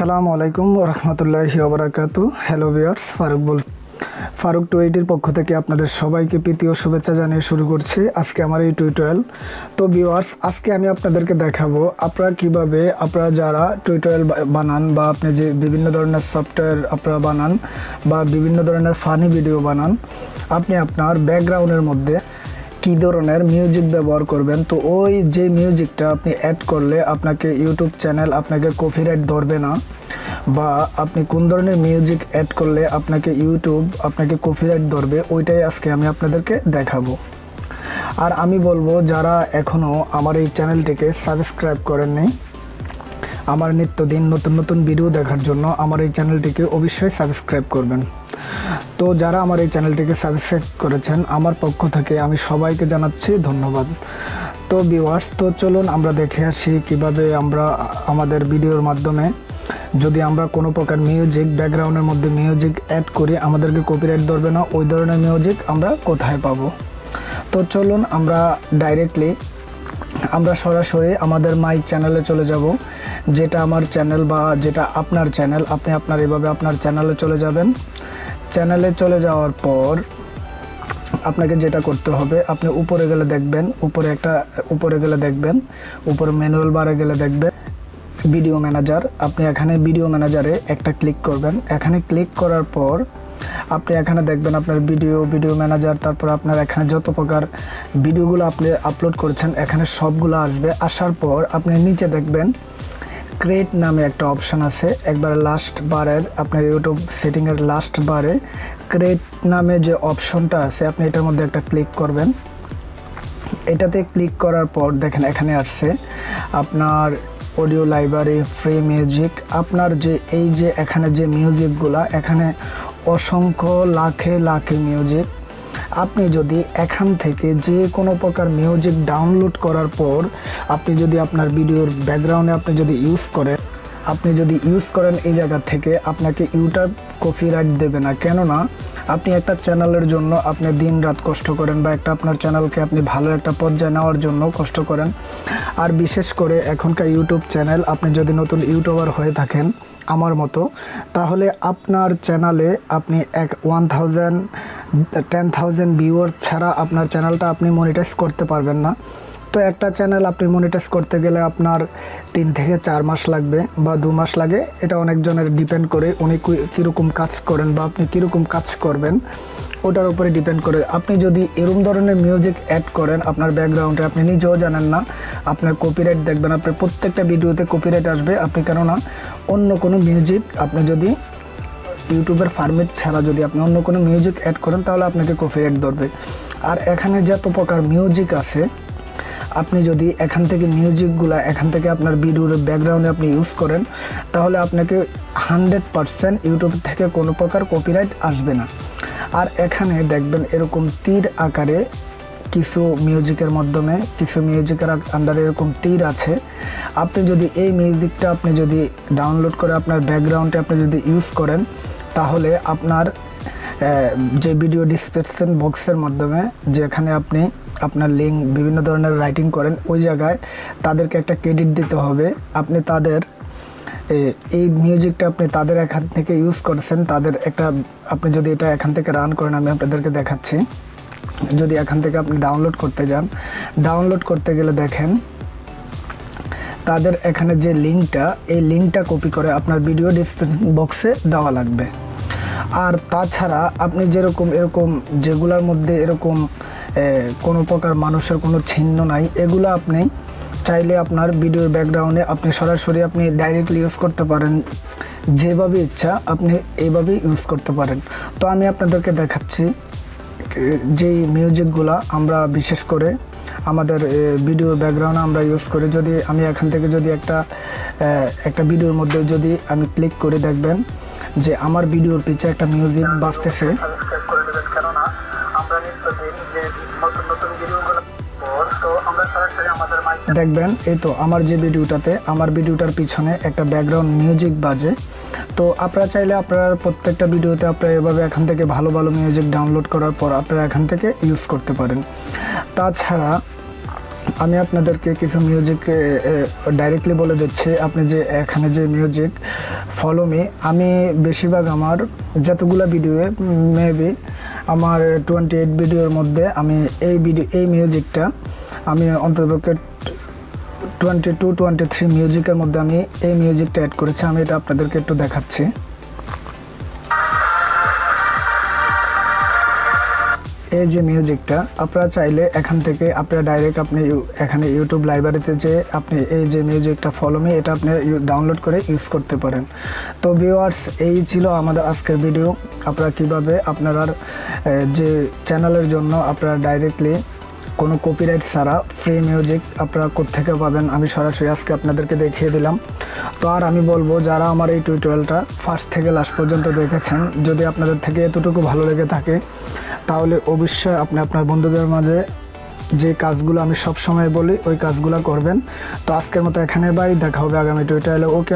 আসসালামু আলাইকুম রহমতুল্লাহি ওয়া বারাকাতু। হ্যালো ভিউয়ার্স, ফারুক 280 পক্ষ থেকে আপনাদের সবাইকে প্রীতি ও শুভেচ্ছা জানিয়ে শুরু করছি আজকে আমার এই টিউটোরিয়াল। তো ভিউয়ার্স, আজকে আমি আপনাদেরকে দেখাবো আপনারা কিভাবে আপনারা যারা টিউটোরিয়াল বানান বা আপনি যে বিভিন্ন ধরনের সফটওয়্যার আপনারা বানান বা বিভিন্ন ধরনের ফানি ভিডিও বানান, আপনি আপনার ব্যাকগ্রাউন্ডের মধ্যে কী ধরনের মিউজিক ব্যবহার করবেন। তো ওই যে মিউজিকটা আপনি অ্যাড করলে আপনাকে ইউটিউব চ্যানেল আপনাকে কপিরাইট ধরবে না, বা আপনি কোন ধরনের মিউজিক অ্যাড করলে আপনাকে ইউটিউব আপনাকে কপিরাইট ধরবে, ওইটাই আজকে আমি আপনাদেরকে দেখাবো। আর আমি বলবো যারা এখনও আমার এই চ্যানেলটিকে সাবস্ক্রাইব করেননি, আমার নিত্যদিন নতুন নতুন ভিডিও দেখার জন্য আমার এই চ্যানেলটিকে অবশ্যই সাবস্ক্রাইব করবেন। তো যারা আমার এই চ্যানেলটিকে সাবস্ক্রাইব করেছেন, আমার পক্ষ থেকে আমি সবাইকে জানাচ্ছি ধন্যবাদ। তো ভিউয়ার্স, তো চলুন আমরা দেখে আসি কিভাবে আমরা আমাদের ভিডিওর মাধ্যমে যদি আমরা কোনো প্রকার মিউজিক ব্যাকগ্রাউন্ডের মধ্যে মিউজিক অ্যাড করি আমাদেরকে কপিরাইট ধরবে না, ওই ধরনের মিউজিক আমরা কোথায় পাবো। তো চলুন আমরা ডাইরেক্টলি আমরা সরাসরি আমাদের মাই চ্যানেলে চলে যাব, যেটা আমার চ্যানেল বা যেটা আপনার চ্যানেল। আপনি আপনার এভাবে আপনার চ্যানেলে চলে যাবেন। চ্যানেলে চলে যাওয়ার পর আপনাকে যেটা করতে হবে, আপনি উপরে গেলে দেখবেন উপরে ম্যানুয়াল বারে গেলে দেখবেন ভিডিও ম্যানেজার। আপনি এখানে ভিডিও ম্যানেজারে একটা ক্লিক করবেন। এখানে ক্লিক করার পর আপনি এখানে দেখবেন আপনার ভিডিও ম্যানেজার, তারপর আপনার এখানে যত প্রকার ভিডিওগুলো আপনি আপলোড করেছেন এখানে সবগুলো আসবে। আসার পর আপনি নিচে দেখবেন ক্রিয়েট নামে একটা অপশান আছে, একবার লাস্ট বারের আপনার ইউটিউব সেটিংয়ের লাস্ট বারে ক্রিয়েট নামে যে অপশনটা আছে আপনি এটার মধ্যে একটা ক্লিক করবেন। এটাতে ক্লিক করার পর দেখেন এখানে আসছে আপনার অডিও লাইব্রেরি, ফ্রি মিউজিক। আপনার যে এই যে এখানে যে মিউজিকগুলা, এখানে অসংখ্য লাখে মিউজিক। আপনি যদি এখান থেকে যে কোনো প্রকার মিউজিক ডাউনলোড করার পর আপনি যদি আপনার ভিডিওর ব্যাকগ্রাউন্ডে আপনি যদি ইউজ করেন এই জায়গা থেকে আপনাকে ইউটিউব কপিরাইট দেবে না। কেননা আপনি একটা চ্যানেলের জন্য আপনি দিন রাত কষ্ট করেন, বা একটা আপনার চ্যানেলকে আপনি ভালো একটা পর্যায়ে নেওয়ার জন্য কষ্ট করেন। আর বিশেষ করে এখনকার ইউটিউব চ্যানেল, আপনি যদি নতুন ইউটিউবার হয়ে থাকেন আমার মতো, তাহলে আপনার চ্যানেলে আপনি 10,000 ভিউয়ার ছাড়া আপনার চ্যানেলটা আপনি মনিটাইজ করতে পারবেন না। তো একটা চ্যানেল আপনি মনিটাইজ করতে গেলে আপনার 3 থেকে 4 মাস লাগবে বা 2 মাস লাগে। এটা অনেকজনের ডিপেন্ড করে উনি কীরকম কাজ করেন বা আপনি কীরকম কাজ করবেন ওটার উপরে ডিপেন্ড করে। আপনি যদি এরকম ধরনের মিউজিক অ্যাড করেন আপনার ব্যাকগ্রাউন্ডে, আপনি নিজেও জানেন না, আপনার কপিরাইট দেখবেন, আপনার প্রত্যেকটা ভিডিওতে কপিরাইট আসবে। আপনি কেননা অন্য কোনো মিউজিক আপনি যদি ইউটিউবের পারমিট ছাড়া যদি আপনি অন্য কোনো মিউজিক অ্যাড করেন তাহলে আপনাকে কপিরাইট ধরবে। আর এখানে যত প্রকার মিউজিক আছে আপনি যদি এখান থেকে মিউজিকগুলো এখান থেকে আপনার ভিডিওর ব্যাকগ্রাউন্ডে আপনি ইউজ করেন তাহলে আপনাকে 100% ইউটিউব থেকে কোনো প্রকার কপিরাইট আসবে না। আর এখানে দেখবেন এরকম তীর আকারে কিছু মিউজিকের আন্ডারে এরকম তীর আছে। আপনি যদি এই মিউজিকটা আপনি যদি ডাউনলোড করে আপনার ব্যাকগ্রাউন্ডে আপনি যদি ইউজ করেন তাহলে আপনার যে ভিডিও ডিসক্রিপশন বক্সের মাধ্যমে যেখানে আপনি আপনার লিঙ্ক বিভিন্ন ধরনের রাইটিং করেন ওই জায়গায় তাদেরকে একটা ক্রেডিট দিতে হবে। আপনি তাদের এই মিউজিকটা আপনি তাদের এখান থেকে ইউজ করেছেন, তাদের একটা আপনি যদি এটা এখান থেকে রান করেন, আমি আপনাদেরকে দেখাচ্ছি। যদি এখান থেকে আপনি ডাউনলোড করতে যান, ডাউনলোড করতে গেলে দেখেন তাদের এখানে যে লিঙ্কটা, এই লিঙ্কটা কপি করে আপনার ভিডিও ডিসক্রিপশন বক্সে দেওয়া লাগবে। আর তাছাড়া আপনি এরকম যেগুলোর মধ্যে এরকম কোনো প্রকার মানুষের কোনো চিহ্ন নাই, এগুলো আপনি চাইলে আপনার ভিডিওর ব্যাকগ্রাউন্ডে আপনি সরাসরি আপনি ডাইরেক্টলি ইউজ করতে পারেন, যেভাবে ইচ্ছা আপনি এইভাবেই ইউজ করতে পারেন। তো আমি আপনাদেরকে দেখাচ্ছি যেই মিউজিকগুলো আমরা বিশেষ করে আমাদের ভিডিওর ব্যাকগ্রাউন্ডে আমরা ইউজ করি। যদি আমি এখান থেকে যদি একটা ভিডিওর মধ্যে যদি আমি ক্লিক করে দেখবেন যে আমার ভিডিওর পিছে একটা মিউজিক বাজতেছে। দেখবেন এই তো আমার যে আমার ভিডিওটার পিছনে একটা ব্যাকগ্রাউন্ড মিউজিক বাজে। তো আপনারা চাইলে আপনার প্রত্যেকটা ভিডিওতে আপনারা এভাবে এখান থেকে ভালো মিউজিক ডাউনলোড করার পর আপনারা এখান থেকে ইউজ করতে পারেন। তাছাড়া আমি আপনাদেরকে কিছু মিউজিক ডাইরেক্টলি বলে দিচ্ছি। আপনি যে এখানে যে মিউজিক ফলো মি, আমি বেশিরভাগ আমার যতগুলো ভিডিও মেবি আমার 28 ভিডিওর মধ্যে আমি এই মিউজিকটা আমি অন্ততপক্ষে 22-23 মিউজিকের মধ্যে আমি এই মিউজিকটা অ্যাড করেছি। আমি এটা আপনাদেরকে একটু দেখাচ্ছি। এই যে মিউজিকটা আপনারা চাইলে এখান থেকে আপনারা ডাইরেক্ট আপনি এখানে ইউটিউব লাইব্রেরিতে যে আপনি এই যে মিউজিকটা ফলো মি এটা আপনি ডাউনলোড করে ইউজ করতে পারেন। তো ভিউয়ার্স, এই ছিল আমাদের আজকের ভিডিও। আপনারা কিভাবে আপনার যে চ্যানেলের জন্য আপনারা ডাইরেক্টলি কোনো কপিরাইট ছাড়া ফ্রি মিউজিক আপনারা কোত্থেকে পাবেন আমি সরাসরি আজকে আপনাদেরকে দেখিয়ে দিলাম। তো আর আমি বলবো, যারা আমার এই টিউটোরিয়ালটা ফার্স্ট থেকে লাস্ট পর্যন্ত দেখেছেন, যদি আপনাদের থেকে এতটুকু ভালো লেগে থাকে তাহলে অবশ্যই আপনি আপনার বন্ধুদের মাঝে যে কাজগুলো আমি সব সময় বলি ওই কাজগুলো করবেন। তো আজকের মতো এখানে বাই, দেখা হবে আগামী টিউটোরিয়ালে। ওকে।